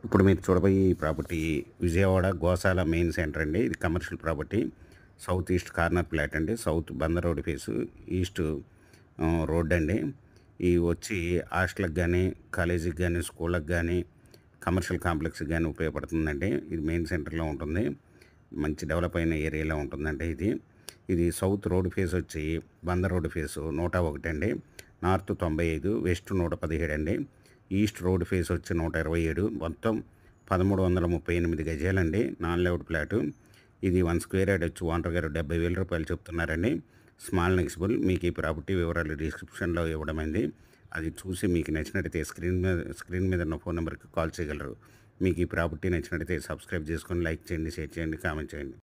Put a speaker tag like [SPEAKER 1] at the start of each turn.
[SPEAKER 1] ఇప్పుడు మీరు చూడబోయే ఈ ప్రాపర్టీ విజయవాడ గోశాల మెయిన్ సెంటర్ అండి. ఇది commercial property. South east corner flat అండి. South Bandar road face east road అండి. ఇవి వచ్చి హాస్టల్కి కానీ, కాలేజీకి కానీ, స్కూళ్ళకి కానీ, కమర్షియల్ కాంప్లెక్స్కి కానీ ఉపయోగపడుతుందండి. ఇది మెయిన్ సెంటర్లో ఉంటుంది. మంచి డెవలప్ అయిన ఏరియాలో ఉంటుందండి ఇది. ఇది సౌత్ రోడ్ ఫేస్ వచ్చి బందర్ రోడ్ ఫేసు 101 అండి. నార్త్ 95, వెస్ట్ 117 అండి. ఈస్ట్ రోడ్ ఫేస్ వచ్చి 127, మొత్తం 1338 గజాలండి. Non layout flat. ఇది 1 స్క్వేర్ యార్డ్ వచ్చి ఓనర్ గారు 70,000 రూపాయలు చెప్తున్నారండి. స్మాల్ నెక్సిబుల్. మీకు ఈ ప్రాపర్టీ వివరాలు డిస్క్రిప్షన్లో ఇవ్వడమైంది. అది చూసి మీకు నచ్చినట్టయితే స్క్రీన్ మీద ఉన్న ఫోన్ నెంబర్కి కాల్ చేయగలరు. మీకు ఈ ప్రాపర్టీ నచ్చినట్టయితే సబ్స్క్రైబ్ చేసుకొని లైక్ చేయండి, షేర్ చేయండి, కామెంట్ చేయండి.